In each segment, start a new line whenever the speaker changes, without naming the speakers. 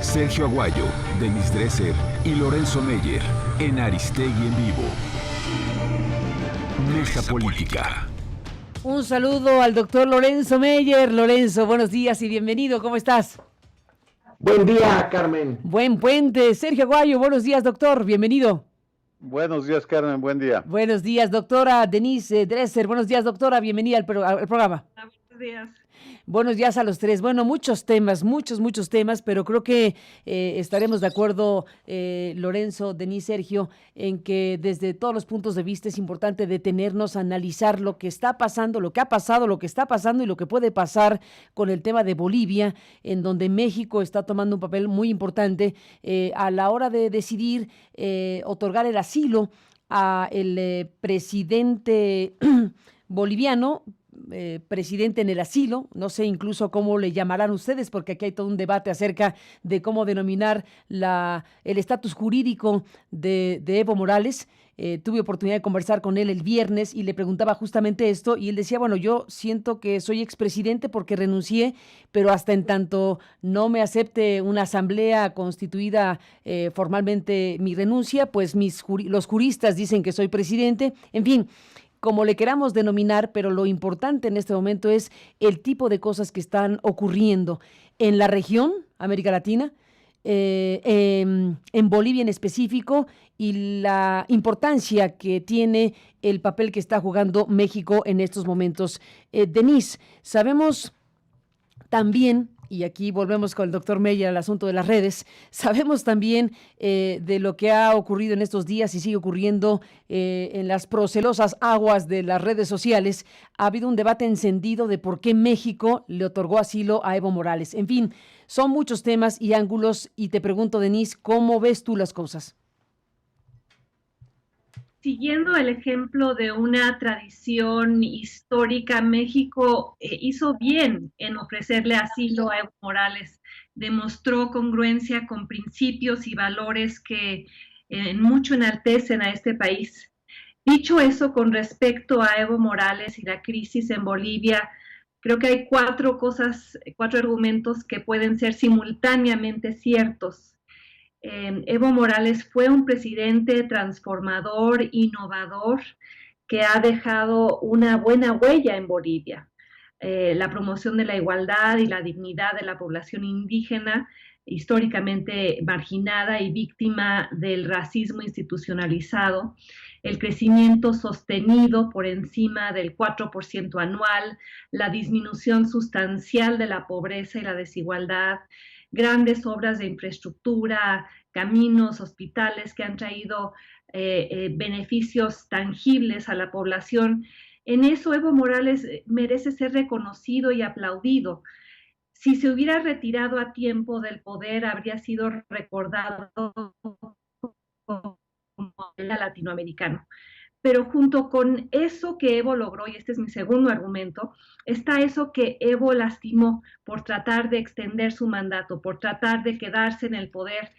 Sergio Aguayo, Denise Dresser y Lorenzo Meyer en Aristegui en Vivo. Mesa Política.
Un saludo al doctor Lorenzo Meyer. Lorenzo, buenos días y bienvenido. ¿Cómo estás?
Buen día, Carmen.
Buen puente. Sergio Aguayo, buenos días, doctor. Bienvenido.
Buenos días, Carmen. Buen día.
Buenos días, doctora Denise Dresser. Buenos días, doctora. Bienvenida al programa.
Buenos días.
Buenos días a los tres. Bueno, muchos temas, muchos temas, pero creo que estaremos de acuerdo, Lorenzo, Denise, Sergio, en que desde todos los puntos de vista es importante detenernos, analizar lo que está pasando, lo que ha pasado, lo que está pasando y lo que puede pasar con el tema de Bolivia, en donde México está tomando un papel muy importante a la hora de decidir otorgar el asilo a el presidente boliviano, presidente en el asilo, no sé incluso cómo le llamarán ustedes, porque aquí hay todo un debate acerca de cómo denominar el estatus jurídico de Evo Morales. Tuve oportunidad de conversar con él el viernes y le preguntaba justamente esto, y él decía, bueno, yo siento que soy expresidente porque renuncié, pero hasta en tanto no me acepte una asamblea constituida formalmente mi renuncia, pues los juristas dicen que soy presidente, en fin, como le queramos denominar, pero lo importante en este momento es el tipo de cosas que están ocurriendo en la región, América Latina, en Bolivia en específico, y la importancia que tiene el papel que está jugando México en estos momentos. Denise, sabemos también, y aquí volvemos con el doctor Meyer al asunto de las redes, sabemos también de lo que ha ocurrido en estos días y sigue ocurriendo en las procelosas aguas de las redes sociales. Ha habido un debate encendido de por qué México le otorgó asilo a Evo Morales. En fin, son muchos temas y ángulos, y te pregunto, Denise, ¿cómo ves tú las cosas?
Siguiendo el ejemplo de una tradición histórica, México hizo bien en ofrecerle asilo a Evo Morales. Demostró congruencia con principios y valores que mucho enaltecen a este país. Dicho eso, con respecto a Evo Morales y la crisis en Bolivia, creo que hay cuatro argumentos que pueden ser simultáneamente ciertos. Evo Morales fue un presidente transformador, innovador, que ha dejado una buena huella en Bolivia. La promoción de la igualdad y la dignidad de la población indígena, históricamente marginada y víctima del racismo institucionalizado, el crecimiento sostenido por encima del 4% anual, la disminución sustancial de la pobreza y la desigualdad, grandes obras de infraestructura, caminos, hospitales que han traído beneficios tangibles a la población. En eso Evo Morales merece ser reconocido y aplaudido. Si se hubiera retirado a tiempo del poder, habría sido recordado como latinoamericano. Pero junto con eso que Evo logró, y este es mi segundo argumento, está eso que Evo lastimó por tratar de extender su mandato, por tratar de quedarse en el poder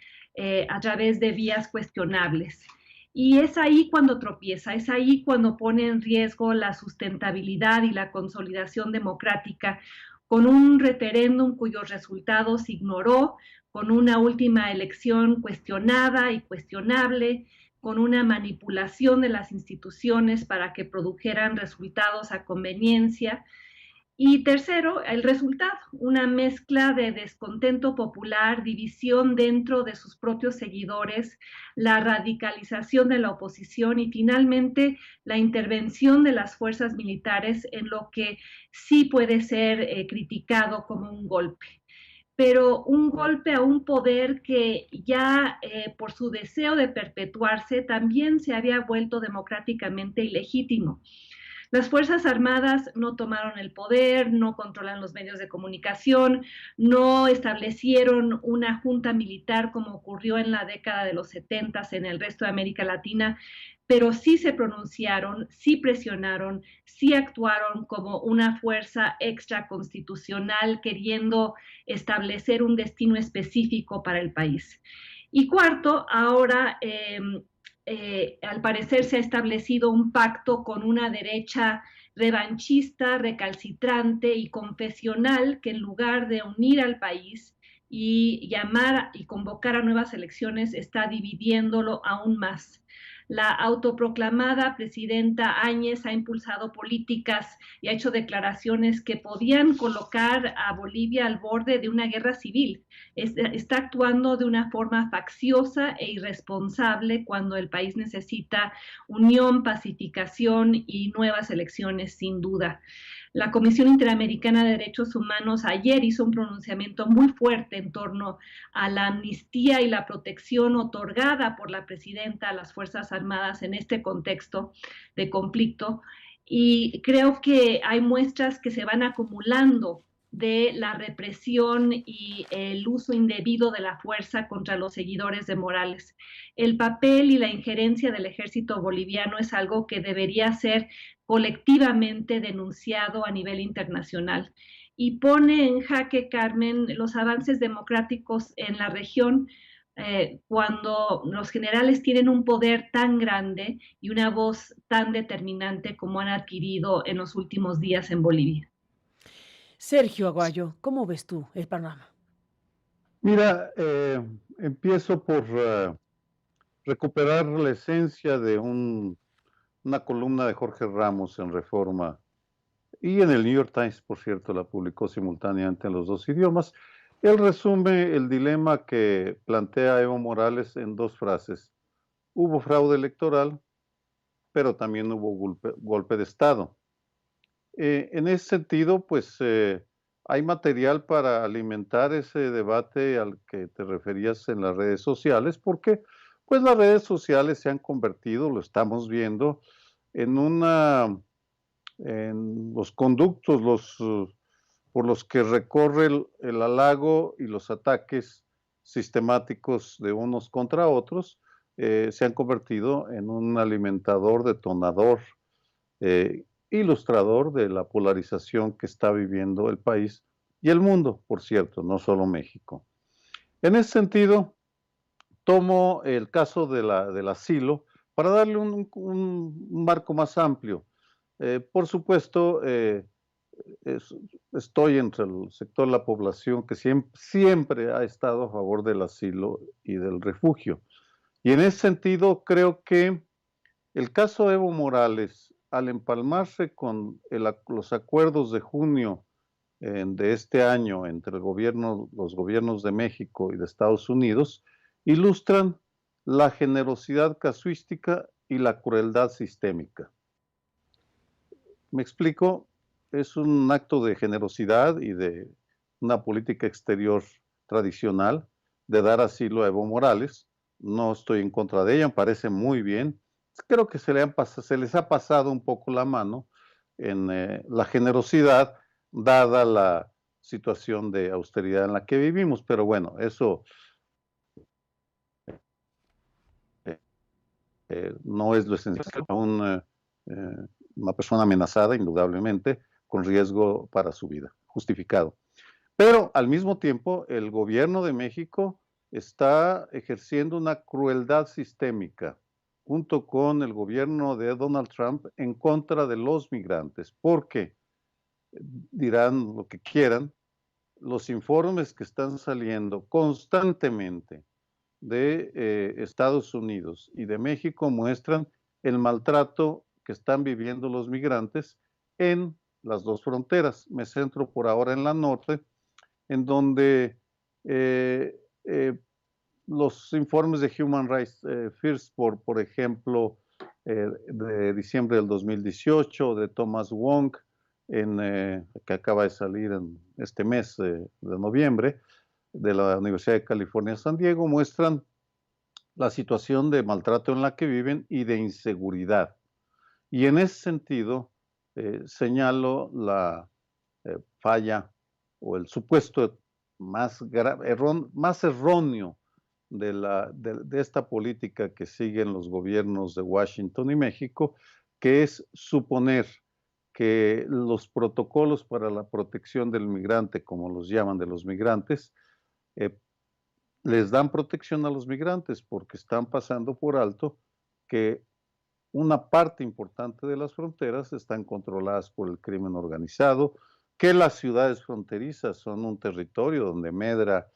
a través de vías cuestionables. Y es ahí cuando tropieza, es ahí cuando pone en riesgo la sustentabilidad y la consolidación democrática, con un referéndum cuyos resultados ignoró, con una última elección cuestionada y cuestionable, con una manipulación de las instituciones para que produjeran resultados a conveniencia. Y tercero, el resultado, una mezcla de descontento popular, división dentro de sus propios seguidores, la radicalización de la oposición y finalmente la intervención de las fuerzas militares en lo que sí puede ser criticado como un golpe. Pero un golpe a un poder que ya por su deseo de perpetuarse también se había vuelto democráticamente ilegítimo. Las Fuerzas Armadas no tomaron el poder, no controlan los medios de comunicación, no establecieron una junta militar como ocurrió en la década de los 70 en el resto de América Latina, pero sí se pronunciaron, sí presionaron, sí actuaron como una fuerza extraconstitucional queriendo establecer un destino específico para el país. Y cuarto, ahora al parecer se ha establecido un pacto con una derecha revanchista, recalcitrante y confesional que en lugar de unir al país y llamar y convocar a nuevas elecciones está dividiéndolo aún más. La autoproclamada presidenta Áñez ha impulsado políticas y ha hecho declaraciones que podían colocar a Bolivia al borde de una guerra civil. Está actuando de una forma facciosa e irresponsable cuando el país necesita unión, pacificación y nuevas elecciones, sin duda. La Comisión Interamericana de Derechos Humanos ayer hizo un pronunciamiento muy fuerte en torno a la amnistía y la protección otorgada por la presidenta a las Fuerzas Armadas en este contexto de conflicto. Y creo que hay muestras que se van acumulando de la represión y el uso indebido de la fuerza contra los seguidores de Morales. El papel y la injerencia del ejército boliviano es algo que debería ser colectivamente denunciado a nivel internacional y pone en jaque, Carmen, los avances democráticos en la región cuando los generales tienen un poder tan grande y una voz tan determinante como han adquirido en los últimos días en Bolivia.
Sergio Aguayo, ¿cómo ves tú el panorama?
Mira, empiezo por recuperar la esencia de una columna de Jorge Ramos en Reforma y en el New York Times, por cierto, la publicó simultáneamente en los dos idiomas. Él resume el dilema que plantea Evo Morales en dos frases. Hubo fraude electoral, pero también hubo golpe de Estado. En ese sentido, pues hay material para alimentar ese debate al que te referías en las redes sociales, porque pues las redes sociales se han convertido, lo estamos viendo, en los conductos por los que recorre el halago y los ataques sistemáticos de unos contra otros, se han convertido en un alimentador, detonador, ilustrador de la polarización que está viviendo el país y el mundo, por cierto, no solo México. En ese sentido, tomo el caso del asilo para darle un marco más amplio. Por supuesto, estoy entre el sector de la población que siempre ha estado a favor del asilo y del refugio. Y en ese sentido, creo que el caso Evo Morales, al empalmarse con los acuerdos de junio de este año entre los gobiernos de México y de Estados Unidos, ilustran la generosidad casuística y la crueldad sistémica. ¿Me explico? Es un acto de generosidad y de una política exterior tradicional de dar asilo a Evo Morales. No estoy en contra de ella, me parece muy bien. Creo que se les ha pasado un poco la mano en la generosidad, dada la situación de austeridad en la que vivimos. Pero bueno, eso no es lo esencial. Una persona amenazada, indudablemente, con riesgo para su vida, justificado. Pero al mismo tiempo, el gobierno de México está ejerciendo una crueldad sistémica junto con el gobierno de Donald Trump en contra de los migrantes, porque dirán lo que quieran, los informes que están saliendo constantemente de Estados Unidos y de México muestran el maltrato que están viviendo los migrantes en las dos fronteras. Me centro por ahora en la norte, en donde los informes de Human Rights First, por ejemplo, de diciembre del 2018, de Thomas Wong, que acaba de salir en este mes de noviembre, de la Universidad de California, San Diego, muestran la situación de maltrato en la que viven y de inseguridad. Y en ese sentido, señalo la falla o el supuesto más erróneo de esta política que siguen los gobiernos de Washington y México, que es suponer que los protocolos para la protección del migrante, como los llaman de los migrantes, les dan protección a los migrantes porque están pasando por alto que una parte importante de las fronteras están controladas por el crimen organizado, que las ciudades fronterizas son un territorio donde medra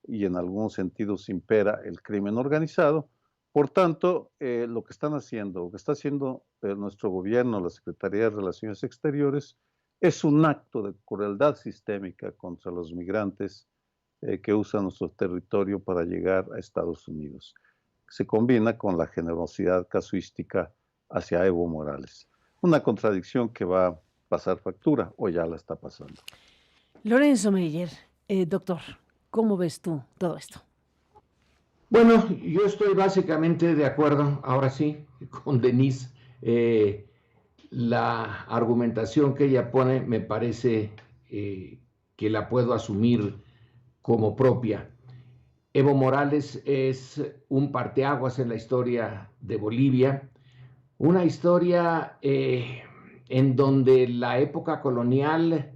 y en algunos sentidos impera el crimen organizado. Por tanto, lo que está haciendo nuestro gobierno, la Secretaría de Relaciones Exteriores, es un acto de crueldad sistémica contra los migrantes que usan nuestro territorio para llegar a Estados Unidos. Se combina con la generosidad casuística hacia Evo Morales. Una contradicción que va a pasar factura, o ya la está pasando.
Lorenzo Meyer, doctor, ¿cómo ves tú todo esto?
Bueno, yo estoy básicamente de acuerdo, ahora sí, con Denise. La argumentación que ella pone me parece que la puedo asumir como propia. Evo Morales es un parteaguas en la historia de Bolivia, una historia en donde la época colonial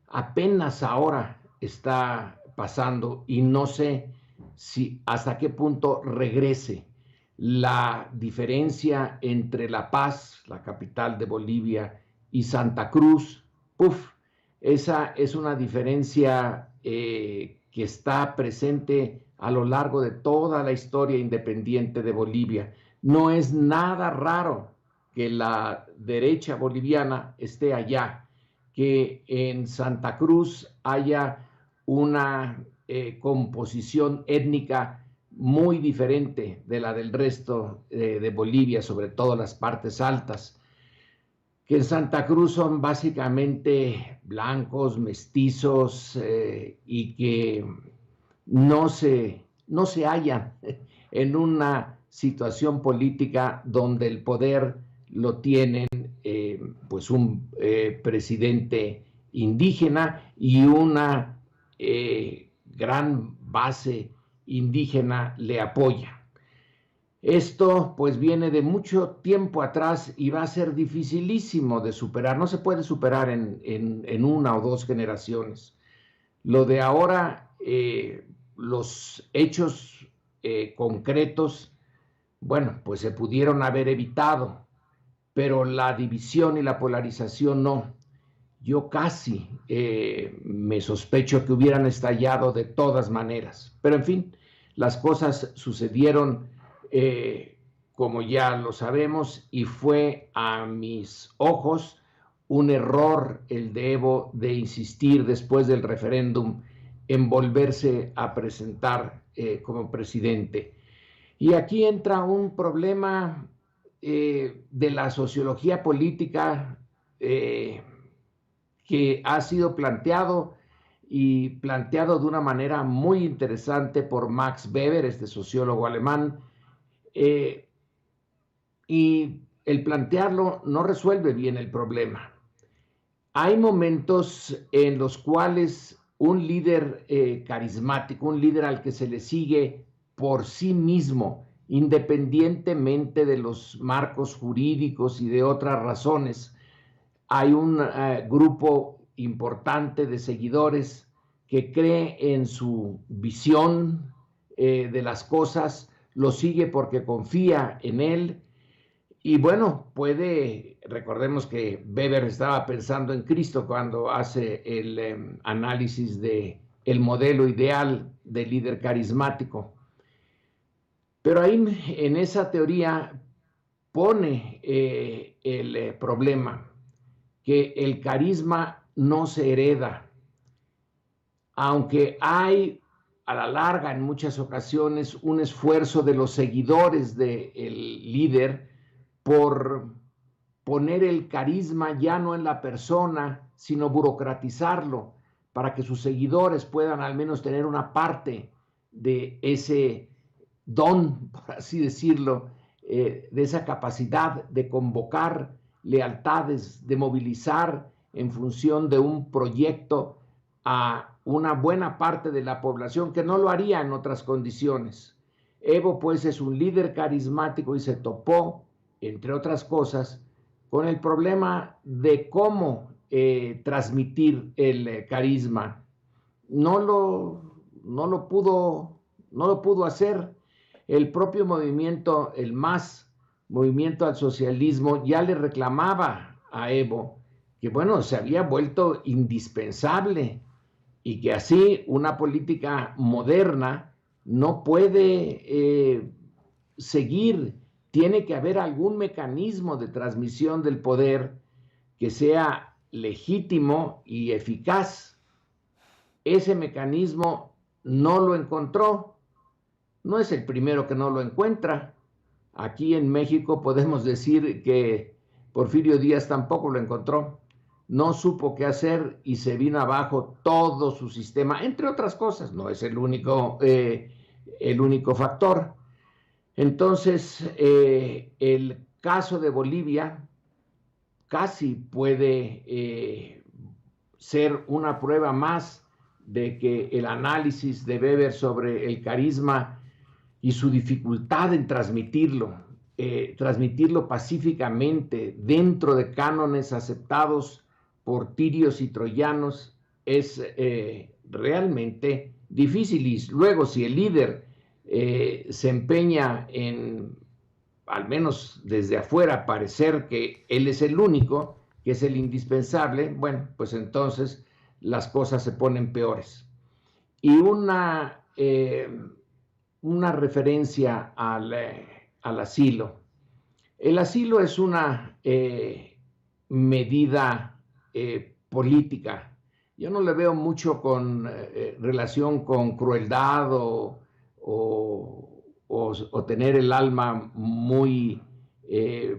apenas ahora está pasando y no sé si hasta qué punto regrese. La diferencia entre La Paz, la capital de Bolivia, y Santa Cruz, esa es una diferencia que está presente a lo largo de toda la historia independiente de Bolivia. No es nada raro que la derecha boliviana esté allá, que en Santa Cruz haya una composición étnica muy diferente de la del resto de Bolivia, sobre todo las partes altas, que en Santa Cruz son básicamente blancos, mestizos, y que no se hallan en una situación política donde el poder lo tienen pues un presidente indígena y una gran base indígena le apoya. Esto pues viene de mucho tiempo atrás y va a ser dificilísimo de superar. No se puede superar en una o dos generaciones. Lo de ahora, los hechos concretos, bueno, pues se pudieron haber evitado, pero la división y la polarización no. Yo casi me sospecho que hubieran estallado de todas maneras. Pero en fin, las cosas sucedieron como ya lo sabemos, y fue a mis ojos un error el de Evo de insistir después del referéndum en volverse a presentar como presidente. Y aquí entra un problema de la sociología política que ha sido planteado de una manera muy interesante por Max Weber, este sociólogo alemán, y el plantearlo no resuelve bien el problema. Hay momentos en los cuales un líder carismático, un líder al que se le sigue por sí mismo, independientemente de los marcos jurídicos y de otras razones, hay un grupo importante de seguidores que cree en su visión de las cosas, lo sigue porque confía en él. Y bueno, recordemos que Weber estaba pensando en Cristo cuando hace el análisis de el modelo ideal de líder carismático. Pero ahí en esa teoría pone el problema, que el carisma no se hereda, aunque hay a la larga en muchas ocasiones un esfuerzo de los seguidores del líder por poner el carisma ya no en la persona, sino burocratizarlo para que sus seguidores puedan al menos tener una parte de ese don, por así decirlo, de esa capacidad de convocar lealtades, de movilizar en función de un proyecto a una buena parte de la población que no lo haría en otras condiciones. Evo pues es un líder carismático y se topó, entre otras cosas, con el problema de cómo transmitir el carisma. No lo pudo hacer. El propio movimiento, el MAS, Movimiento al Socialismo, ya le reclamaba a Evo que, bueno, se había vuelto indispensable y que así una política moderna no puede seguir. Tiene que haber algún mecanismo de transmisión del poder que sea legítimo y eficaz. Ese mecanismo no lo encontró. No es el primero que no lo encuentra. Aquí en México podemos decir que Porfirio Díaz tampoco lo encontró. No supo qué hacer y se vino abajo todo su sistema, entre otras cosas. No es el único factor. Entonces, el caso de Bolivia casi puede ser una prueba más de que el análisis de Weber sobre el carisma y su dificultad en transmitirlo pacíficamente dentro de cánones aceptados por tirios y troyanos es realmente difícil. Y luego, si el líder se empeña en, al menos desde afuera, parecer que él es el único, que es el indispensable, bueno, pues entonces las cosas se ponen peores. Y una referencia al asilo. El asilo es una medida política. Yo no le veo mucho con relación con crueldad o tener el alma muy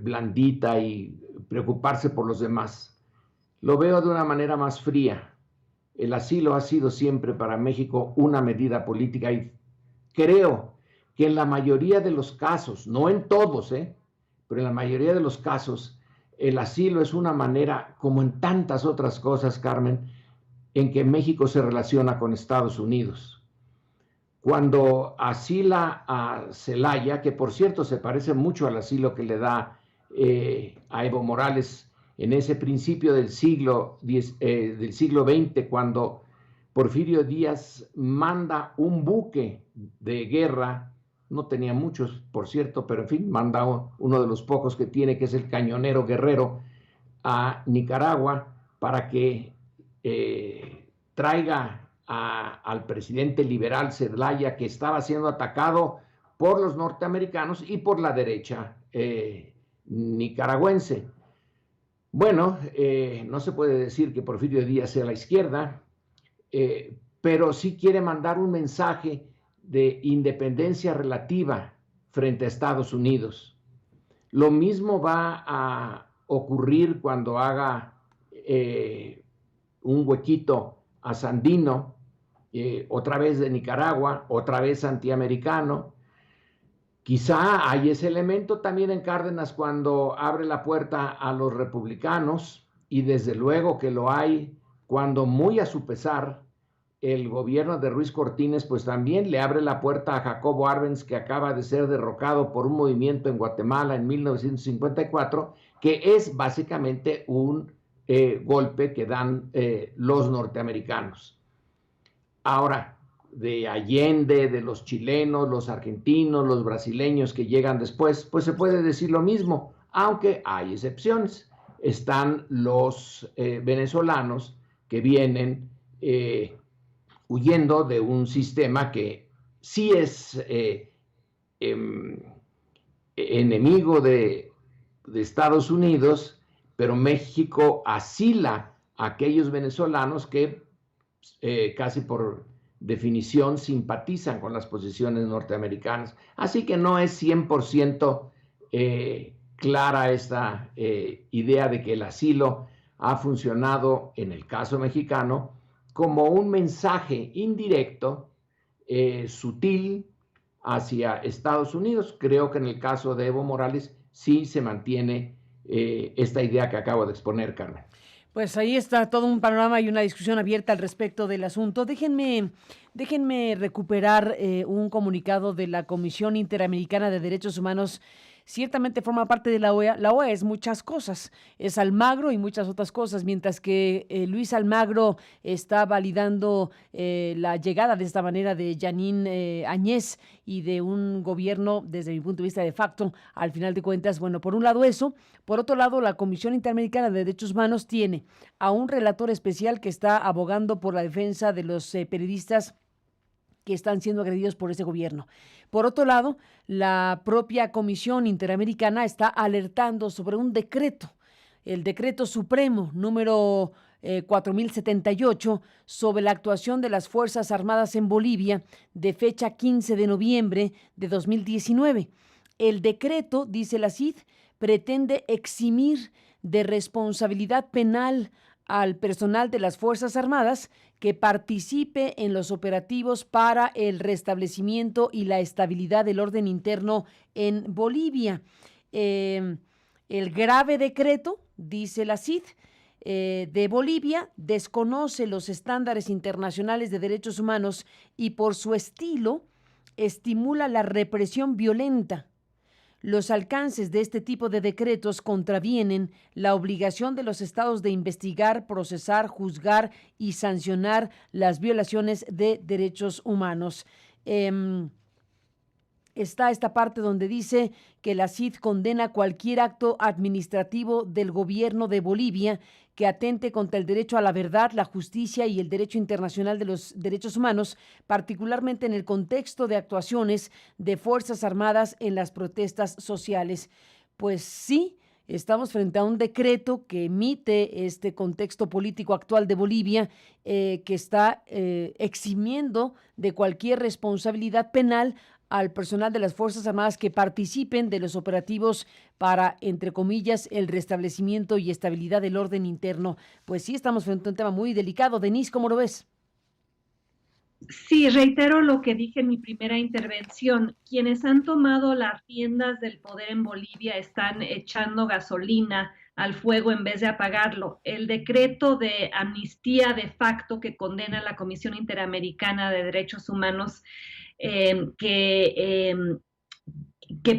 blandita y preocuparse por los demás. Lo veo de una manera más fría. El asilo ha sido siempre para México una medida política y creo que en la mayoría de los casos, no en todos, pero en la mayoría de los casos, el asilo es una manera, como en tantas otras cosas, Carmen, en que México se relaciona con Estados Unidos. Cuando asila a Zelaya, que por cierto se parece mucho al asilo que le da a Evo Morales en ese principio del siglo XX, cuando Porfirio Díaz manda un buque de guerra, no tenía muchos, por cierto, pero en fin, manda uno de los pocos que tiene, que es el Cañonero Guerrero, a Nicaragua para que traiga al presidente liberal Zelaya, que estaba siendo atacado por los norteamericanos y por la derecha nicaragüense. Bueno, no se puede decir que Porfirio Díaz sea la izquierda, pero sí quiere mandar un mensaje de independencia relativa frente a Estados Unidos. Lo mismo va a ocurrir cuando haga un huequito a Sandino, otra vez de Nicaragua, otra vez antiamericano. Quizá hay ese elemento también en Cárdenas cuando abre la puerta a los republicanos, y desde luego que lo hay cuando, muy a su pesar, el gobierno de Ruiz Cortines pues también le abre la puerta a Jacobo Arbenz, que acaba de ser derrocado por un movimiento en Guatemala en 1954, que es básicamente un golpe que dan los norteamericanos. Ahora, de Allende, de los chilenos, los argentinos, los brasileños que llegan después, pues se puede decir lo mismo, aunque hay excepciones. Están los venezolanos que vienen huyendo de un sistema que sí es enemigo de Estados Unidos, pero México asila a aquellos venezolanos que casi por definición simpatizan con las posiciones norteamericanas. Así que no es 100% clara esta idea de que el asilo ha funcionado en el caso mexicano como un mensaje indirecto, sutil, hacia Estados Unidos. Creo que en el caso de Evo Morales sí se mantiene esta idea que acabo de exponer, Carmen.
Pues ahí está todo un panorama y una discusión abierta al respecto del asunto. Déjenme recuperar un comunicado de la Comisión Interamericana de Derechos Humanos ciertamente forma parte de la OEA. La OEA es muchas cosas, es Almagro y muchas otras cosas, mientras que Luis Almagro está validando la llegada de esta manera de Yanine Áñez y de un gobierno, desde mi punto de vista, de facto, al final de cuentas. Bueno, por un lado eso, por otro lado, la Comisión Interamericana de Derechos Humanos tiene a un relator especial que está abogando por la defensa de los periodistas que están siendo agredidos por ese gobierno. Por otro lado, la propia Comisión Interamericana está alertando sobre un decreto, el decreto supremo número 4078, sobre la actuación de las Fuerzas Armadas en Bolivia, de fecha 15 de noviembre de 2019. El decreto, dice la CID, pretende eximir de responsabilidad penal al personal de las Fuerzas Armadas que participe en los operativos para el restablecimiento y la estabilidad del orden interno en Bolivia. El grave decreto, dice la CID, de Bolivia, desconoce los estándares internacionales de derechos humanos y por su estilo estimula la represión violenta. Los alcances de este tipo de decretos contravienen la obligación de los estados de investigar, procesar, juzgar y sancionar las violaciones de derechos humanos. Está esta parte donde dice que la CID condena cualquier acto administrativo del gobierno de Bolivia que atente contra el derecho a la verdad, la justicia y el derecho internacional de los derechos humanos, particularmente en el contexto de actuaciones de Fuerzas Armadas en las protestas sociales. Pues sí, estamos frente a un decreto que emite este contexto político actual de Bolivia, que está eximiendo de cualquier responsabilidad penal al personal de las Fuerzas Armadas que participen de los operativos para, entre comillas, el restablecimiento y estabilidad del orden interno. Pues sí, estamos frente a un tema muy delicado. Denise, ¿cómo lo ves?
Sí, reitero lo que dije en mi primera intervención. Quienes han tomado las riendas del poder en Bolivia están echando gasolina al fuego en vez de apagarlo. El decreto de amnistía de facto que condena a la Comisión Interamericana de Derechos Humanos que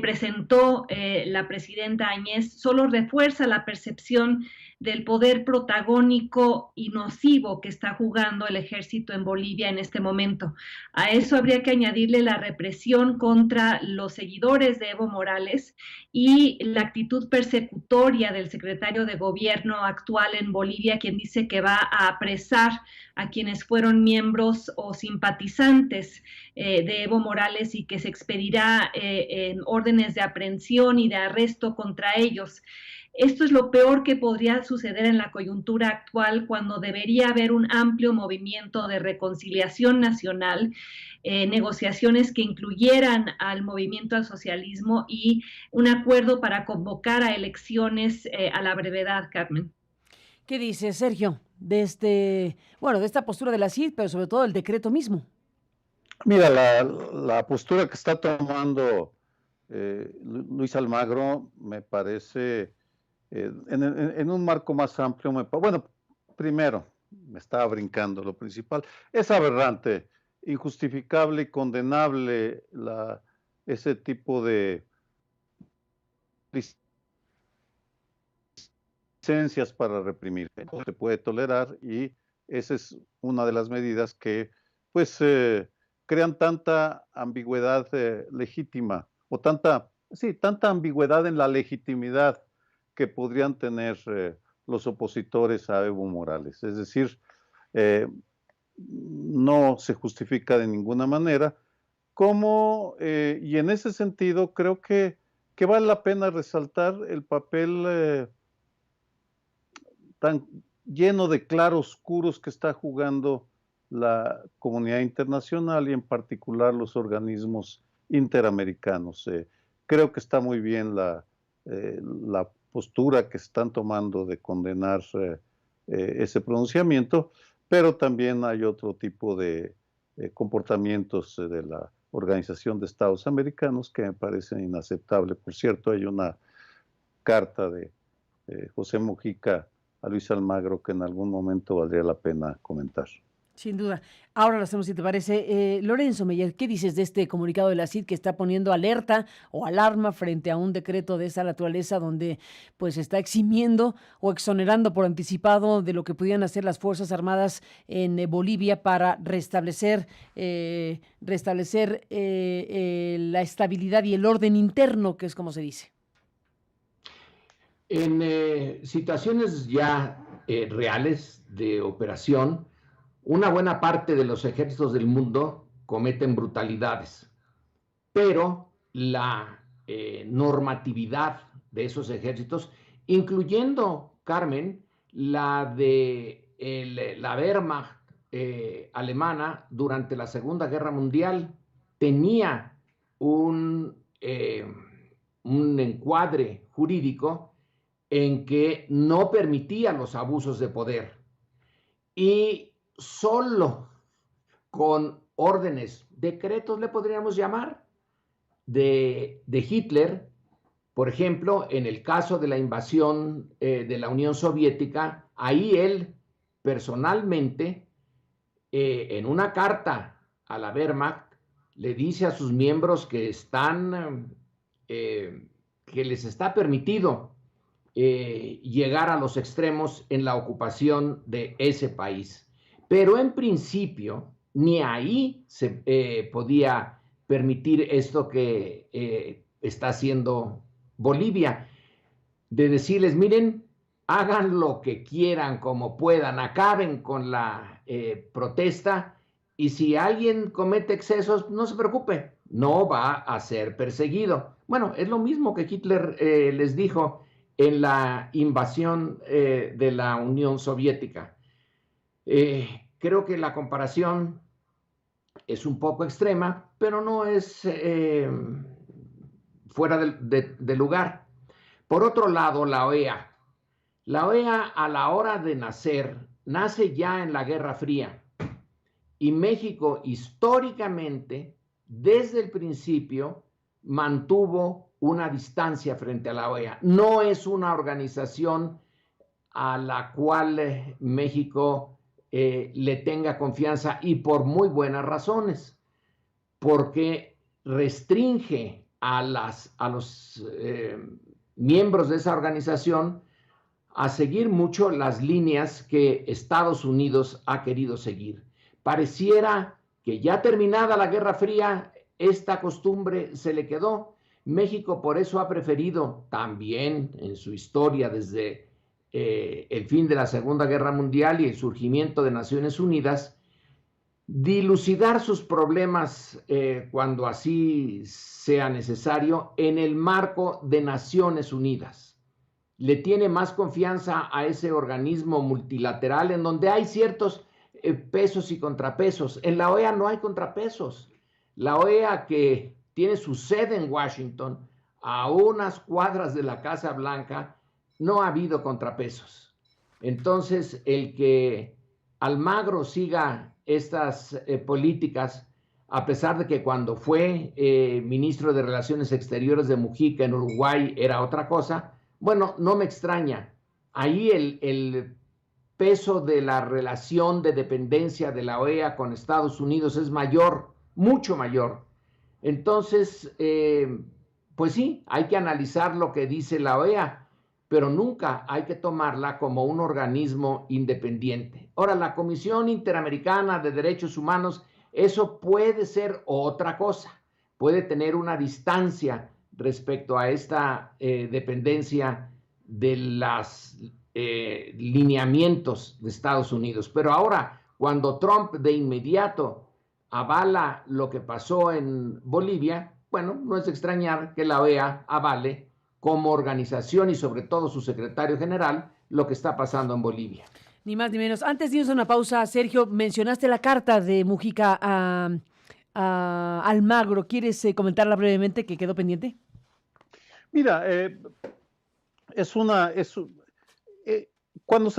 presentó la presidenta Áñez solo refuerza la percepción del poder protagónico y nocivo que está jugando el ejército en Bolivia en este momento. A eso habría que añadirle la represión contra los seguidores de Evo Morales y la actitud persecutoria del secretario de gobierno actual en Bolivia, quien dice que va a apresar a quienes fueron miembros o simpatizantes de Evo Morales y que se expedirá en órdenes de aprehensión y de arresto contra ellos. Esto es lo peor que podría suceder en la coyuntura actual, cuando debería haber un amplio movimiento de reconciliación nacional, negociaciones que incluyeran al movimiento al socialismo y un acuerdo para convocar a elecciones a la brevedad, Carmen.
¿Qué dice Sergio de esta postura de la CID, pero sobre todo el decreto mismo?
Mira, la postura que está tomando Luis Almagro me parece en un marco más amplio. Bueno, primero, me estaba brincando lo principal. Es aberrante, injustificable y condenable ese tipo de licencias para reprimir. No se puede tolerar y esa es una de las medidas que pues crean tanta ambigüedad legítima o tanta ambigüedad en la legitimidad que podrían tener los opositores a Evo Morales. Es decir, no se justifica de ninguna manera, y en ese sentido creo que vale la pena resaltar el papel tan lleno de claroscuros que está jugando la comunidad internacional y en particular los organismos interamericanos. Creo que está muy bien la postura que están tomando de condenar ese pronunciamiento, pero también hay otro tipo de comportamientos de la Organización de Estados Americanos que me parecen inaceptables. Por cierto, hay una carta de José Mujica a Luis Almagro que en algún momento valdría la pena comentar.
Sin duda. Ahora lo hacemos, si te parece. Lorenzo Meyer, ¿qué dices de este comunicado de la CID que está poniendo alerta o alarma frente a un decreto de esa naturaleza donde pues está eximiendo o exonerando por anticipado de lo que pudieran hacer las Fuerzas Armadas en Bolivia para restablecer la estabilidad y el orden interno, que es como se dice?
En situaciones ya reales de operación, una buena parte de los ejércitos del mundo cometen brutalidades, pero la normatividad de esos ejércitos, incluyendo, Carmen, la Wehrmacht alemana durante la Segunda Guerra Mundial, tenía un encuadre jurídico en que no permitía los abusos de poder. Y solo con órdenes, decretos le podríamos llamar, de Hitler, por ejemplo, en el caso de la invasión de la Unión Soviética, ahí él personalmente, en una carta a la Wehrmacht, le dice a sus miembros que les está permitido llegar a los extremos en la ocupación de ese país. Pero en principio, ni ahí se podía permitir esto que está haciendo Bolivia, de decirles, miren, hagan lo que quieran, como puedan, acaben con la protesta, y si alguien comete excesos, no se preocupe, no va a ser perseguido. Bueno, es lo mismo que Hitler les dijo en la invasión de la Unión Soviética. Creo que la comparación es un poco extrema, pero no es fuera de lugar. Por otro lado, la OEA. La OEA, a la hora de nacer, nace ya en la Guerra Fría. Y México, históricamente, desde el principio, mantuvo una distancia frente a la OEA. No es una organización a la cual México le tenga confianza, y por muy buenas razones, porque restringe a los miembros de esa organización a seguir mucho las líneas que Estados Unidos ha querido seguir. Pareciera que ya terminada la Guerra Fría, esta costumbre se le quedó. México por eso ha preferido también en su historia desde el fin de la Segunda Guerra Mundial y el surgimiento de Naciones Unidas, dilucidar sus problemas cuando así sea necesario en el marco de Naciones Unidas. Le tiene más confianza a ese organismo multilateral en donde hay ciertos pesos y contrapesos. En la OEA no hay contrapesos. La OEA, que tiene su sede en Washington, a unas cuadras de la Casa Blanca, no ha habido contrapesos. Entonces, el que Almagro siga estas políticas, a pesar de que cuando fue ministro de Relaciones Exteriores de Mujica en Uruguay era otra cosa, bueno, no me extraña. Ahí el peso de la relación de dependencia de la OEA con Estados Unidos es mayor, mucho mayor. Entonces, pues sí, hay que analizar lo que dice la OEA, pero nunca hay que tomarla como un organismo independiente. Ahora, la Comisión Interamericana de Derechos Humanos, eso puede ser otra cosa, puede tener una distancia respecto a esta dependencia de los lineamientos de Estados Unidos. Pero ahora, cuando Trump de inmediato avala lo que pasó en Bolivia, bueno, no es de extrañar que la OEA avale como organización y sobre todo su secretario general lo que está pasando en Bolivia.
Ni más ni menos. Antes de irnos a una pausa, Sergio, mencionaste la carta de Mujica a Almagro. ¿Quieres comentarla brevemente, que quedó pendiente?
Mira, cuando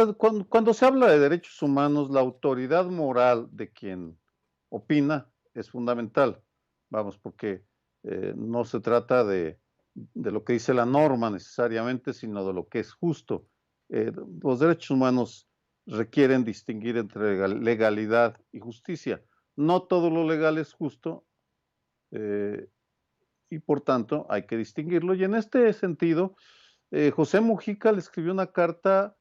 se habla de derechos humanos, la autoridad moral de quien opina es fundamental. Vamos, porque no se trata de lo que dice la norma necesariamente, sino de lo que es justo. Los derechos humanos requieren distinguir entre legalidad y justicia. No todo lo legal es justo y por tanto hay que distinguirlo. Y en este sentido, José Mujica le escribió una carta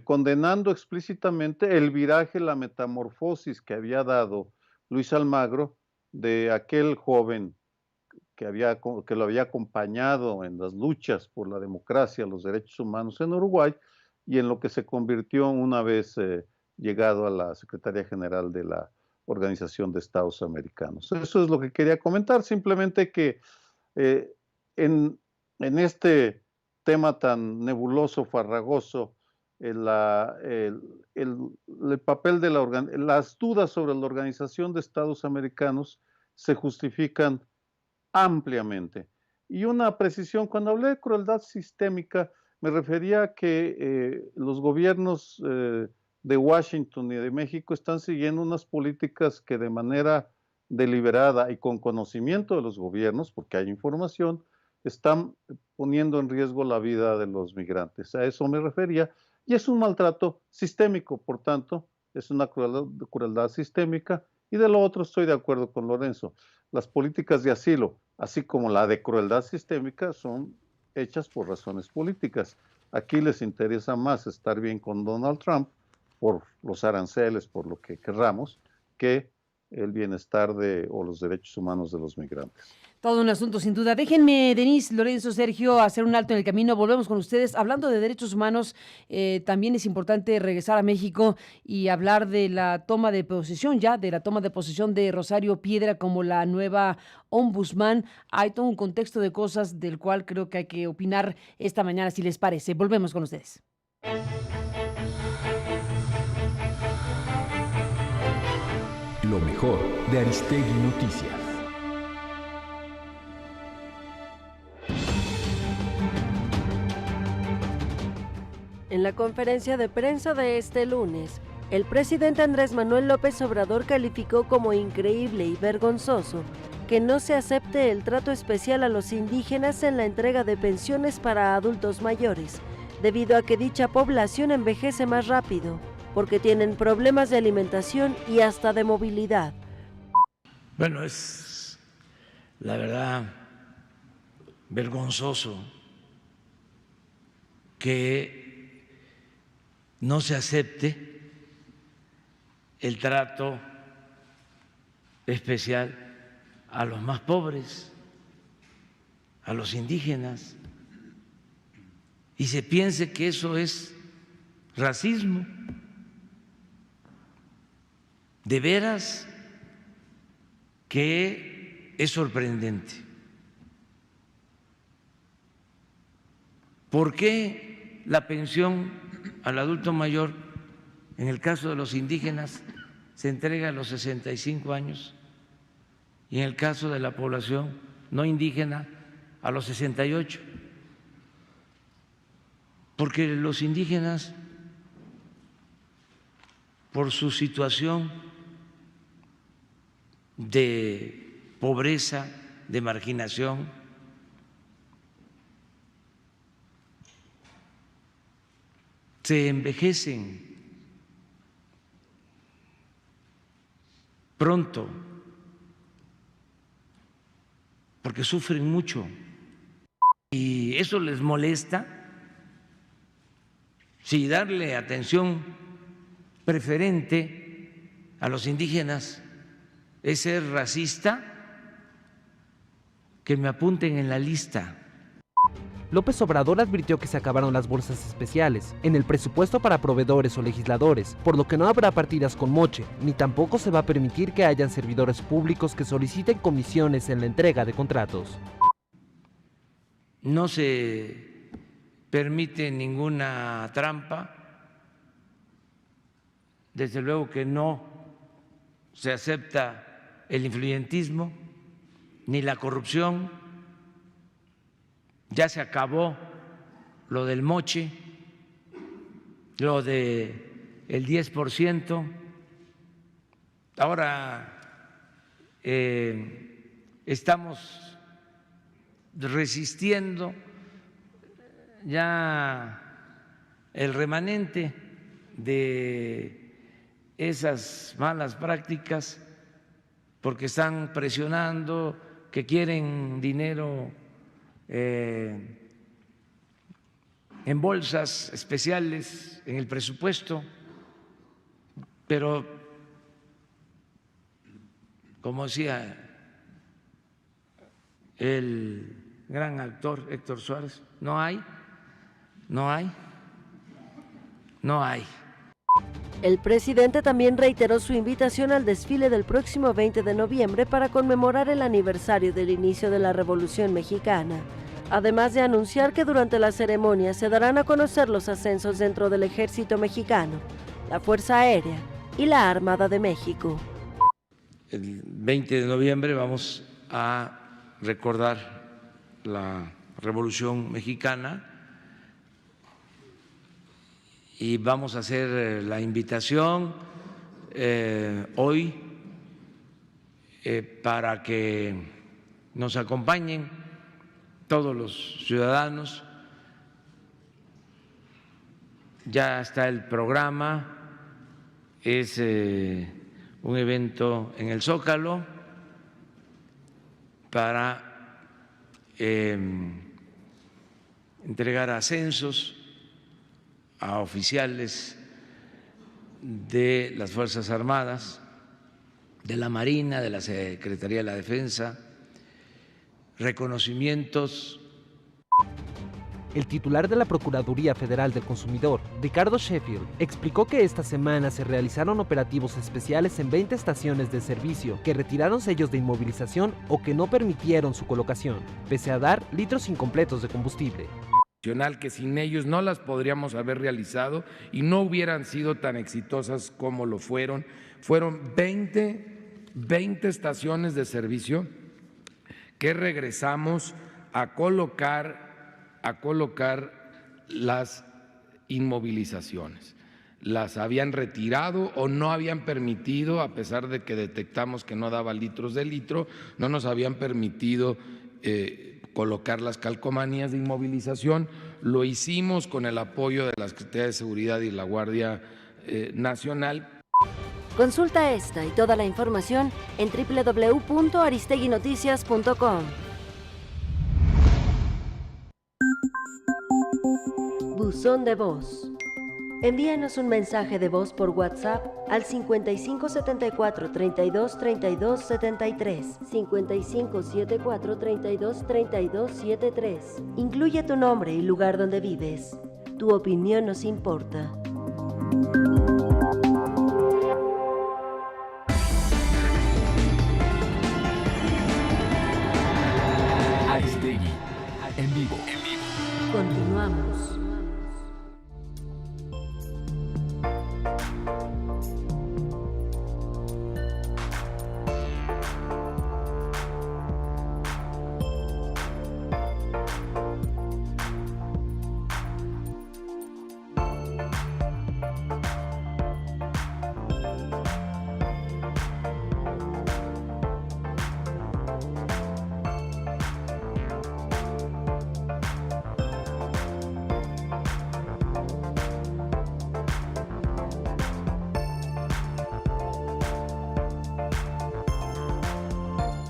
condenando explícitamente el viraje, la metamorfosis que había dado Luis Almagro de aquel joven que lo había acompañado en las luchas por la democracia, los derechos humanos en Uruguay, y en lo que se convirtió una vez llegado a la Secretaría General de la Organización de Estados Americanos. Eso es lo que quería comentar, simplemente que en este tema tan nebuloso, farragoso, el papel de las dudas sobre la Organización de Estados Americanos se justifican ampliamente. Y una precisión, cuando hablé de crueldad sistémica, me refería a que los gobiernos de Washington y de México están siguiendo unas políticas que de manera deliberada y con conocimiento de los gobiernos, porque hay información, están poniendo en riesgo la vida de los migrantes. A eso me refería. Y es un maltrato sistémico, por tanto, es una crueldad sistémica. Y de lo otro estoy de acuerdo con Lorenzo. Las políticas de asilo, así como la de crueldad sistémica, son hechas por razones políticas. Aquí les interesa más estar bien con Donald Trump por los aranceles, por lo que querramos, que el bienestar o los derechos humanos de los migrantes.
Todo un asunto, sin duda. Déjenme, Denise, Lorenzo, Sergio, hacer un alto en el camino. Volvemos con ustedes. Hablando de derechos humanos, también es importante regresar a México y hablar de la toma de posesión de Rosario Piedra como la nueva ombudsman. Hay todo un contexto de cosas del cual creo que hay que opinar esta mañana, si les parece. Volvemos con ustedes.
Lo mejor de Aristegui Noticias.
En la conferencia de prensa de este lunes, el presidente Andrés Manuel López Obrador calificó como increíble y vergonzoso que no se acepte el trato especial a los indígenas en la entrega de pensiones para adultos mayores, debido a que dicha población envejece más rápido, porque tienen problemas de alimentación y hasta de movilidad.
Bueno, es la verdad vergonzoso que no se acepte el trato especial a los más pobres, a los indígenas, y se piense que eso es racismo. De veras que es sorprendente. ¿Por qué la pensión al adulto mayor, en el caso de los indígenas, se entrega a los 65 años y en el caso de la población no indígena a los 68? Porque los indígenas, por su situación de pobreza, de marginación, se envejecen pronto porque sufren mucho y eso les molesta. Si darle atención preferente a los indígenas es ser racista, que me apunten en la lista.
López Obrador advirtió que se acabaron las bolsas especiales en el presupuesto para proveedores o legisladores, por lo que no habrá partidas con moche, ni tampoco se va a permitir que hayan servidores públicos que soliciten comisiones en la entrega de contratos.
No se permite ninguna trampa, desde luego que no se acepta el influyentismo ni la corrupción. Ya se acabó lo del moche, lo del 10%. Ahora estamos resistiendo ya el remanente de esas malas prácticas porque están presionando, que quieren dinero en bolsas especiales en el presupuesto, pero como decía el gran actor Héctor Suárez, no hay.
El presidente también reiteró su invitación al desfile del próximo 20 de noviembre para conmemorar el aniversario del inicio de la Revolución Mexicana, además de anunciar que durante la ceremonia se darán a conocer los ascensos dentro del Ejército Mexicano, la Fuerza Aérea y la Armada de México.
El 20 de noviembre vamos a recordar la Revolución Mexicana y vamos a hacer la invitación hoy para que nos acompañen todos los ciudadanos. Ya está el programa, es un evento en el Zócalo para entregar ascensos a oficiales de las Fuerzas Armadas, de la Marina, de la Secretaría de la Defensa, reconocimientos.
El titular de la Procuraduría Federal del Consumidor, Ricardo Sheffield, explicó que esta semana se realizaron operativos especiales en 20 estaciones de servicio que retiraron sellos de inmovilización o que no permitieron su colocación, pese a dar litros incompletos de combustible.
Que sin ellos no las podríamos haber realizado y no hubieran sido tan exitosas como lo fueron. Fueron 20 estaciones de servicio que regresamos a colocar las inmovilizaciones. Las habían retirado o no habían permitido, a pesar de que detectamos que no daba litros de litro, no nos habían permitido colocar las calcomanías de inmovilización. Lo hicimos con el apoyo de la Secretaría de Seguridad y la Guardia Nacional.
Consulta esta y toda la información en www.aristeguinoticias.com. Buzón de voz. Envíanos un mensaje de voz por WhatsApp al 5574 32 32 73, 5574 32 32 73. Incluye tu nombre y lugar donde vives. Tu opinión nos importa.
Aristegui, en vivo.
Continuamos.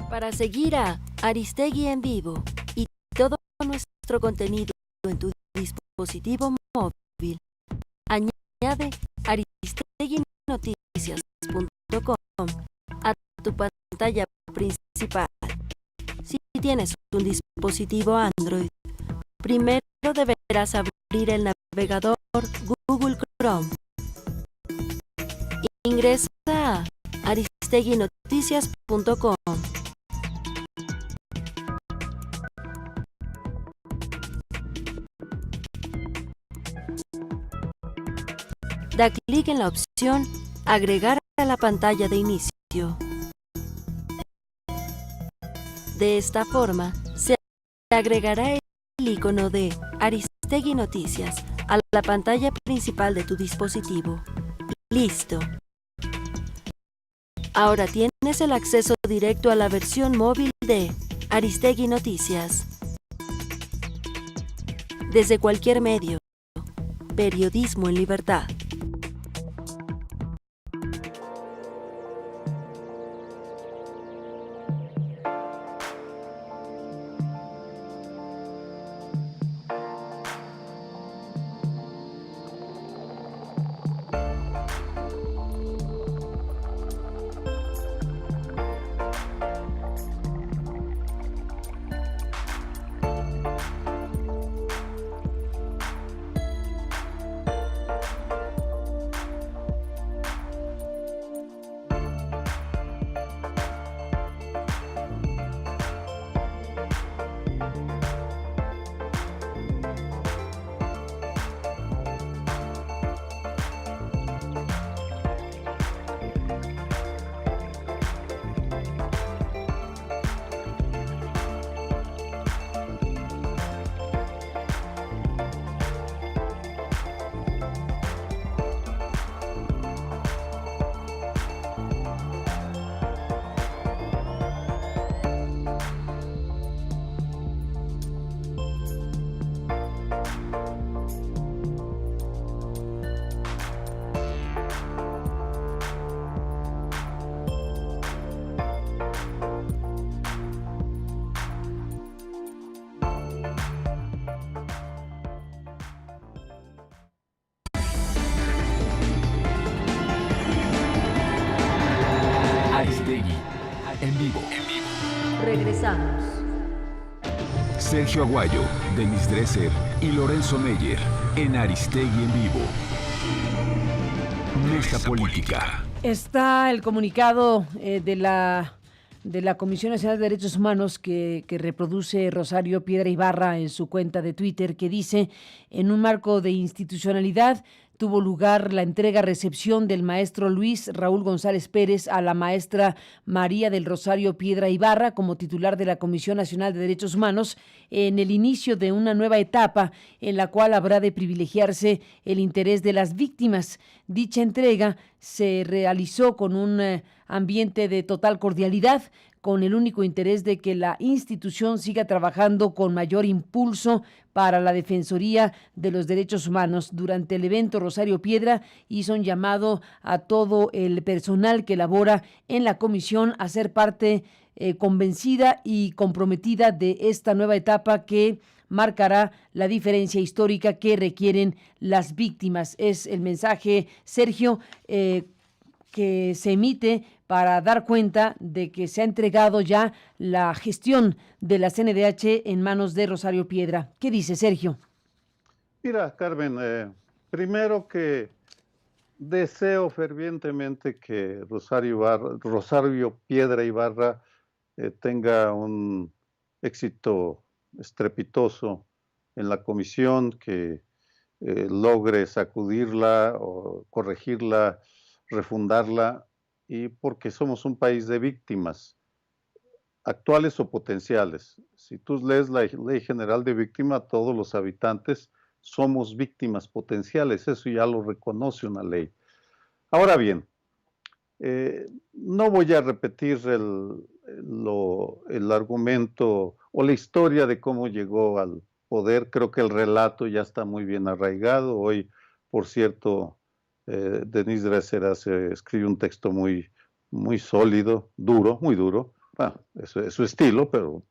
Para seguir a Aristegui en vivo y todo nuestro contenido en tu dispositivo móvil, añade aristeguinoticias.com a tu pantalla principal. Si tienes un dispositivo Android, primero deberás abrir el navegador Google Chrome. Ingresa a aristeguinoticias.com. Da clic en la opción Agregar a la pantalla de inicio. De esta forma, se agregará el icono de Aristegui Noticias a la pantalla principal de tu dispositivo. Listo. Ahora tienes el acceso directo a la versión móvil de Aristegui Noticias. Desde cualquier medio. Periodismo en libertad. Regresamos.
Sergio Aguayo, Denis Dresser y Lorenzo Meyer en Aristegui en vivo. Mesa Política.
Está el comunicado de la Comisión Nacional de Derechos Humanos que reproduce Rosario Piedra Ibarra en su cuenta de Twitter, que dice: en un marco de institucionalidad tuvo lugar la entrega-recepción del maestro Luis Raúl González Pérez a la maestra María del Rosario Piedra Ibarra como titular de la Comisión Nacional de Derechos Humanos en el inicio de una nueva etapa en la cual habrá de privilegiarse el interés de las víctimas. Dicha entrega se realizó con un ambiente de total cordialidad, con el único interés de que la institución siga trabajando con mayor impulso para la Defensoría de los Derechos Humanos. Durante el evento, Rosario Piedra hizo un llamado a todo el personal que labora en la comisión a ser parte convencida y comprometida de esta nueva etapa que marcará la diferencia histórica que requieren las víctimas. Es el mensaje, Sergio, que se emite para dar cuenta de que se ha entregado ya la gestión de la CNDH en manos de Rosario Piedra. ¿Qué dice, Sergio?
Mira, Carmen, primero que deseo fervientemente que Rosario Piedra Ibarra tenga un éxito estrepitoso en la comisión, que logre sacudirla o corregirla, refundarla, y porque somos un país de víctimas, actuales o potenciales. Si tú lees la Ley General de Víctima, todos los habitantes somos víctimas potenciales, eso ya lo reconoce una ley. Ahora bien, no voy a repetir el argumento o la historia de cómo llegó al poder. Creo que el relato ya está muy bien arraigado. Hoy, por cierto, Denis Dresser escribe un texto muy, muy sólido, duro, muy duro. Bueno, eso es su estilo, pero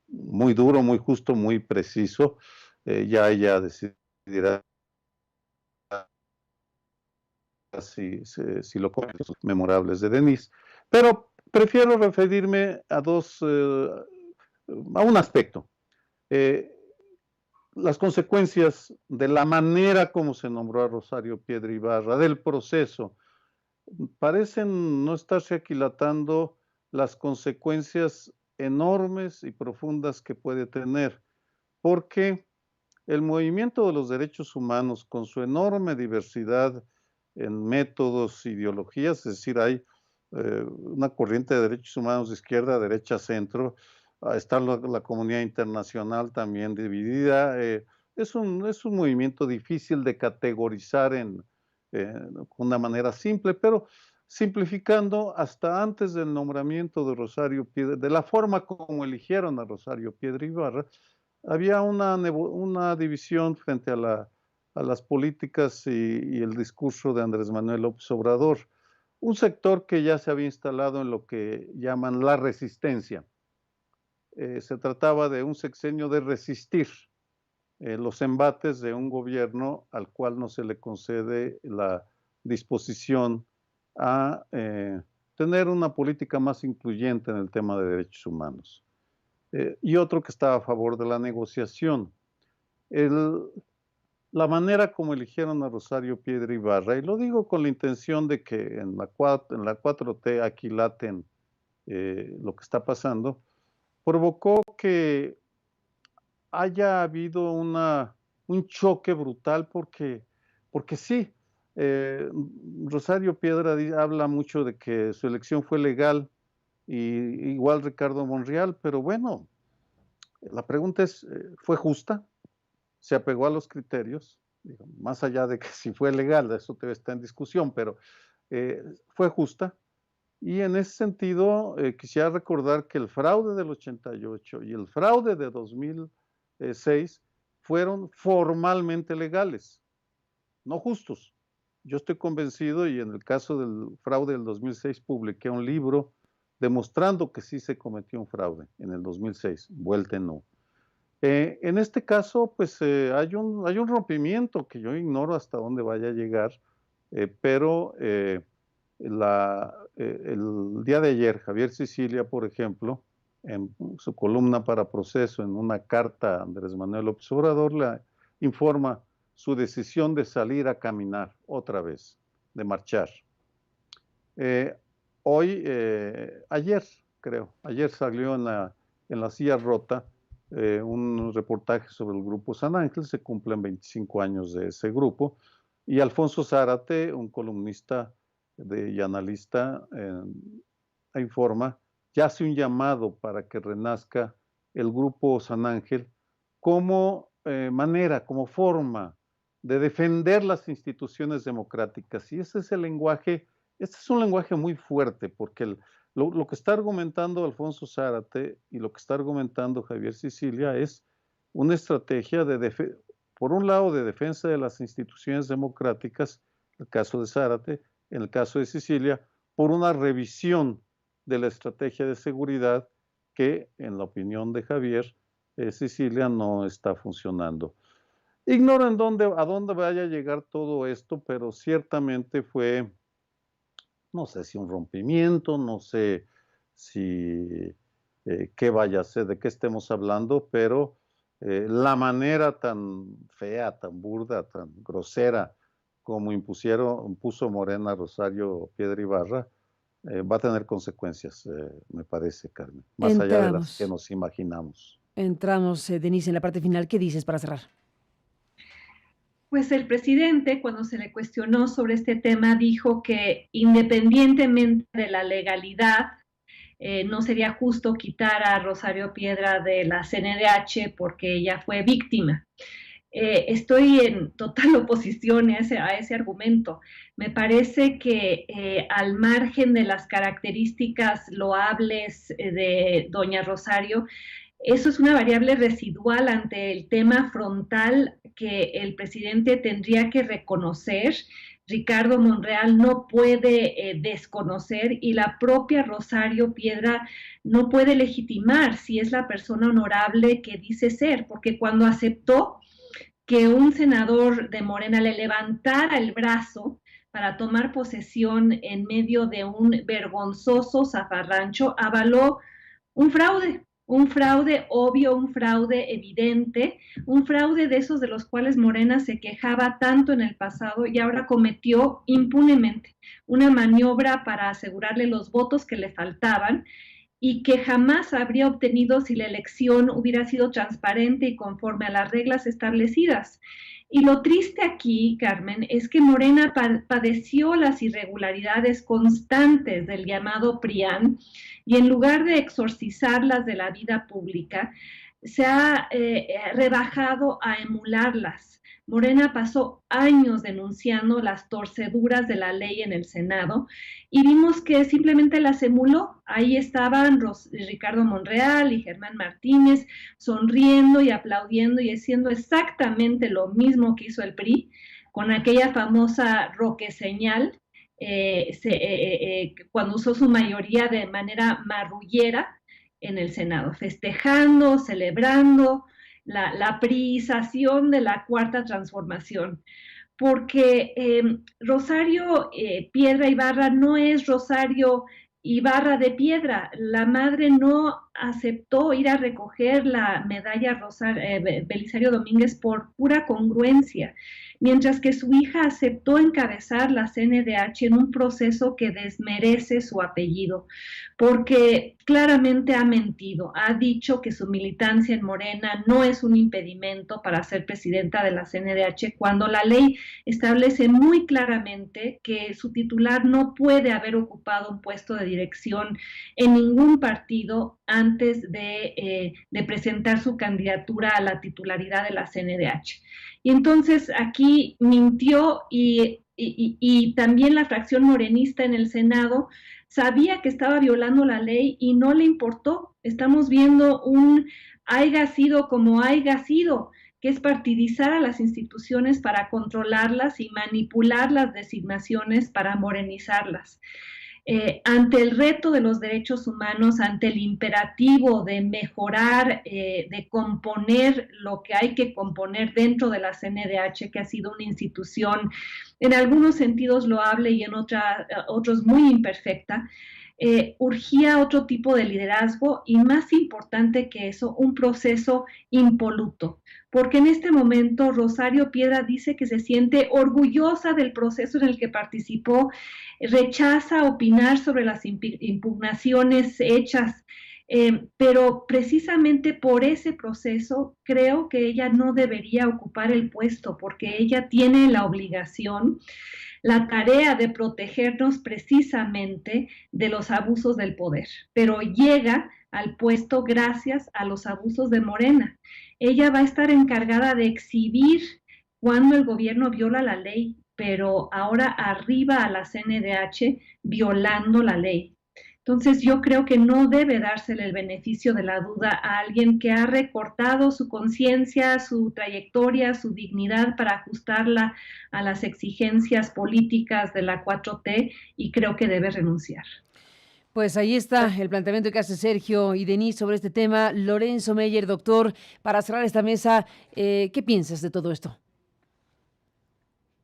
muy duro, muy justo, muy preciso. Ya ella decidirá si lo comen los memorables de Denis. Pero prefiero referirme a un aspecto. Las consecuencias de la manera como se nombró a Rosario Piedra Ibarra, del proceso, parecen no estarse aquilatando las consecuencias enormes y profundas que puede tener, porque el movimiento de los derechos humanos, con su enorme diversidad en métodos, ideologías, es decir, hay una corriente de derechos humanos de izquierda, derecha, centro, está la comunidad internacional también dividida. Es un movimiento difícil de categorizar de una manera simple, pero simplificando, hasta antes del nombramiento de Rosario Piedra, de la forma como eligieron a Rosario Piedra Ibarra, había una división frente a las políticas y el discurso de Andrés Manuel López Obrador. Un sector que ya se había instalado en lo que llaman la resistencia. Se trataba de un sexenio de resistir los embates de un gobierno al cual no se le concede la disposición a tener una política más incluyente en el tema de derechos humanos. Y otro que estaba a favor de la negociación. La manera como eligieron a Rosario Piedra Ibarra, y lo digo con la intención de que en la 4T aquilaten lo que está pasando, provocó que haya habido un choque brutal porque sí, Rosario Piedra habla mucho de que su elección fue legal, y igual Ricardo Monreal, pero bueno, la pregunta es, ¿fue justa? ¿Se apegó a los criterios? Más allá de que si fue legal, eso todavía está en discusión, pero ¿fue justa? Y en ese sentido, quisiera recordar que el fraude del 88 y el fraude de 2006 fueron formalmente legales, no justos. Yo estoy convencido, y en el caso del fraude del 2006 publiqué un libro demostrando que sí se cometió un fraude en el 2006, vuelta no. En este caso, pues hay un rompimiento que yo ignoro hasta dónde vaya a llegar, pero el día de ayer, Javier Sicilia, por ejemplo, en su columna para Proceso, en una carta a Andrés Manuel López Obrador, le informa su decisión de salir a caminar otra vez, de marchar. Ayer salió en la Silla Rota un reportaje sobre el grupo San Ángel. Se cumplen 25 años de ese grupo, y Alfonso Zárate, un columnista y analista, informa, ya hace un llamado para que renazca el grupo San Ángel como como forma de defender las instituciones democráticas. Y ese es el lenguaje. Este es un lenguaje muy fuerte, porque lo que está argumentando Alfonso Zárate y lo que está argumentando Javier Sicilia es una estrategia por un lado, de defensa de las instituciones democráticas, en el caso de Zárate, en el caso de Sicilia, por una revisión de la estrategia de seguridad que, en la opinión de Javier Sicilia, no está funcionando. Ignoro a dónde vaya a llegar todo esto, pero ciertamente fue, no sé si un rompimiento, no sé si qué vaya a ser, de qué estemos hablando, pero la manera tan fea, tan burda, tan grosera como impuso Morena Rosario Piedra Ibarra, va a tener consecuencias, me parece, Carmen, más allá de las que nos imaginamos.
Entramos, Denise, en la parte final. ¿Qué dices para cerrar?
Pues el presidente, cuando se le cuestionó sobre este tema, dijo que independientemente de la legalidad, no sería justo quitar a Rosario Piedra de la CNDH porque ella fue víctima. Estoy en total oposición a ese argumento. Me parece que al margen de las características loables de doña Rosario, eso es una variable residual ante el tema frontal que el presidente tendría que reconocer. Ricardo Monreal no puede desconocer, y la propia Rosario Piedra no puede legitimar si es la persona honorable que dice ser, porque cuando aceptó que un senador de Morena le levantara el brazo para tomar posesión en medio de un vergonzoso zafarrancho, avaló un fraude obvio, un fraude evidente, un fraude de esos de los cuales Morena se quejaba tanto en el pasado y ahora cometió impunemente una maniobra para asegurarle los votos que le faltaban y que jamás habría obtenido si la elección hubiera sido transparente y conforme a las reglas establecidas. Y lo triste aquí, Carmen, es que Morena padeció las irregularidades constantes del llamado PRIAN, y en lugar de exorcizarlas de la vida pública, se ha rebajado a emularlas. Morena pasó años denunciando las torceduras de la ley en el Senado y vimos que simplemente las emuló. Ahí estaban Ricardo Monreal y Germán Martínez sonriendo y aplaudiendo y haciendo exactamente lo mismo que hizo el PRI con aquella famosa Roque señal, cuando usó su mayoría de manera marrullera en el Senado, festejando, celebrando la priización de la cuarta transformación, porque Rosario Piedra Ibarra no es Rosario Ibarra de Piedra. La madre no aceptó ir a recoger la medalla Belisario Domínguez por pura congruencia, mientras que su hija aceptó encabezar la CNDH en un proceso que desmerece su apellido, porque claramente ha mentido. Ha dicho que su militancia en Morena no es un impedimento para ser presidenta de la CNDH, cuando la ley establece muy claramente que su titular no puede haber ocupado un puesto de dirección en ningún partido antes de presentar su candidatura a la titularidad de la CNDH. Y entonces aquí mintió, y también la fracción morenista en el Senado sabía que estaba violando la ley y no le importó. Estamos viendo un haiga sido como haiga sido, que es partidizar a las instituciones para controlarlas y manipular las designaciones para morenizarlas. Ante el reto de los derechos humanos, ante el imperativo de mejorar, de componer lo que hay que componer dentro de la CNDH, que ha sido una institución en algunos sentidos loable y en otros muy imperfecta, urgía otro tipo de liderazgo y, más importante que eso, un proceso impoluto. Porque en este momento Rosario Piedra dice que se siente orgullosa del proceso en el que participó, rechaza opinar sobre las impugnaciones hechas, pero precisamente por ese proceso creo que ella no debería ocupar el puesto, porque ella tiene la obligación, la tarea de protegernos precisamente de los abusos del poder, pero llega al puesto gracias a los abusos de Morena. Ella va a estar encargada de exhibir cuando el gobierno viola la ley, pero ahora arriba a la CNDH violando la ley. Entonces yo creo que no debe dársele el beneficio de la duda a alguien que ha recortado su conciencia, su trayectoria, su dignidad para ajustarla a las exigencias políticas de la 4T, y creo que debe renunciar.
Pues ahí está el planteamiento que hace Sergio y Denise sobre este tema. Lorenzo Meyer, doctor, para cerrar esta mesa, ¿qué piensas de todo esto?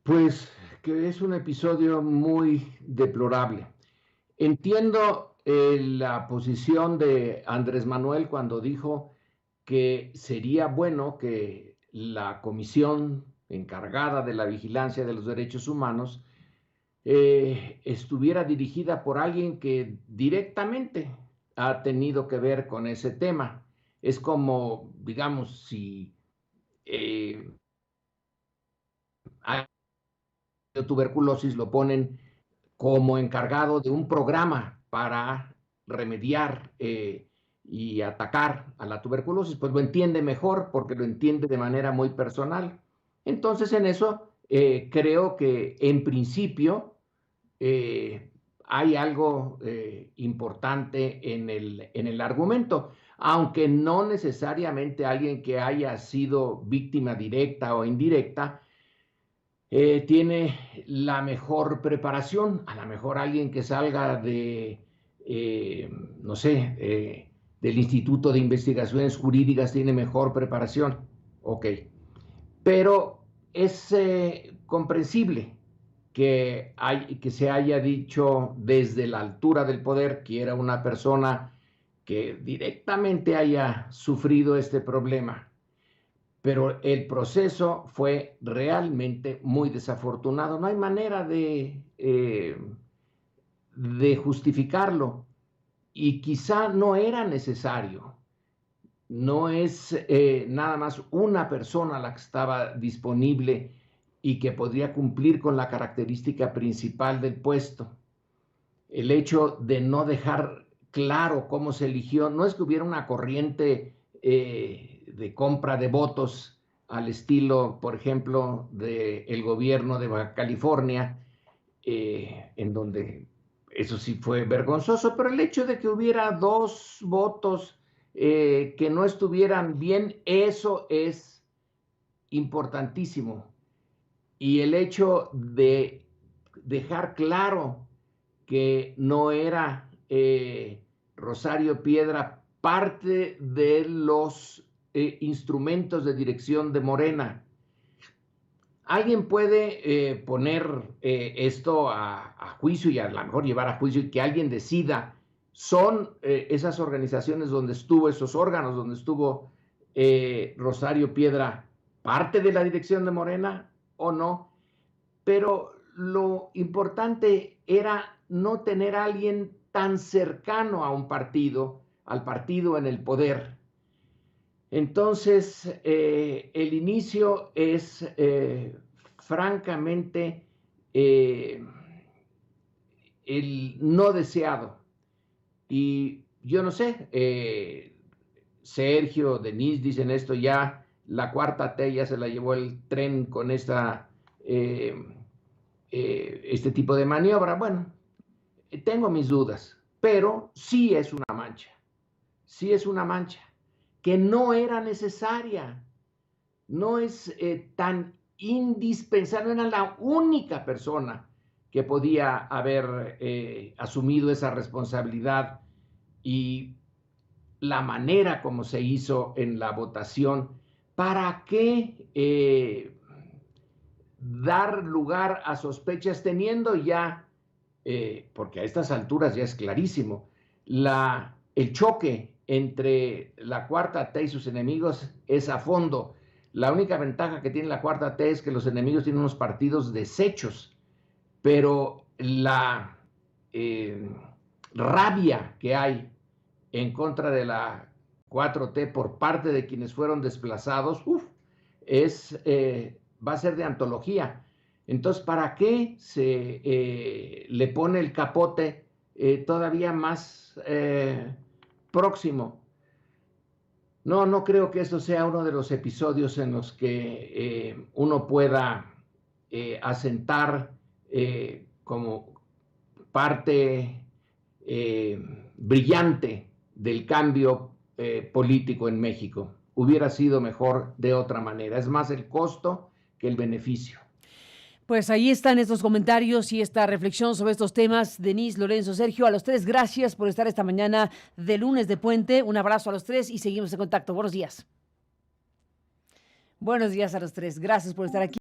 Pues que es un episodio muy deplorable. Entiendo la posición de Andrés Manuel cuando dijo que sería bueno que la comisión encargada de la vigilancia de los derechos humanos estuviera dirigida por alguien que directamente ha tenido que ver con ese tema. Es como, digamos, si hay tuberculosis, lo ponen como encargado de un programa para remediar y atacar a la tuberculosis, pues lo entiende mejor porque lo entiende de manera muy personal. Entonces en eso creo que en principio hay algo importante en el argumento, aunque no necesariamente alguien que haya sido víctima directa o indirecta tiene la mejor preparación. A lo mejor alguien que salga de, no sé, del Instituto de Investigaciones Jurídicas tiene mejor preparación. Ok. Pero es comprensible que se haya dicho desde la altura del poder que era una persona que directamente haya sufrido este problema. Pero el proceso fue realmente muy desafortunado. No hay manera de justificarlo. Y quizá no era necesario. No es nada más una persona la que estaba disponible y que podría cumplir con la característica principal del puesto. El hecho de no dejar claro cómo se eligió, no es que hubiera una corriente de compra de votos al estilo, por ejemplo, del gobierno de Baja California, en donde eso sí fue vergonzoso, pero el hecho de que hubiera 2 votos que no estuvieran bien, eso es importantísimo. Y el hecho de dejar claro que no era Rosario Piedra parte de los instrumentos de dirección de Morena. Alguien puede poner esto a juicio y a lo mejor llevar a juicio y que alguien decida, son esas organizaciones donde estuvo, esos órganos donde estuvo Rosario Piedra, parte de la dirección de Morena o no, pero lo importante era no tener a alguien tan cercano a un partido, al partido en el poder. Entonces, el inicio es francamente el no deseado. Y yo no sé, Sergio, Denise dicen esto ya, la 4T ya se la llevó el tren con este tipo de maniobra. Bueno, tengo mis dudas, pero sí es una mancha. Sí es una mancha que no era necesaria, no es tan indispensable, no era la única persona que podía haber asumido esa responsabilidad, y la manera como se hizo en la votación, ¿para qué dar lugar a sospechas teniendo ya porque a estas alturas ya es clarísimo, el choque entre la cuarta T y sus enemigos es a fondo. La única ventaja que tiene la cuarta T es que los enemigos tienen unos partidos deshechos, pero la rabia que hay en contra de la 4T por parte de quienes fueron desplazados, va a ser de antología. Entonces, ¿para qué se le pone el capote todavía más próximo? No creo que esto sea uno de los episodios en los que uno pueda asentar como parte brillante del cambio político en México. Hubiera sido mejor de otra manera. Es más el costo que el beneficio.
Pues ahí están estos comentarios y esta reflexión sobre estos temas. Denise, Lorenzo, Sergio, a los tres, gracias por estar esta mañana de lunes de puente. Un abrazo a los tres y seguimos en contacto. Buenos días. Buenos días a los tres. Gracias por estar aquí.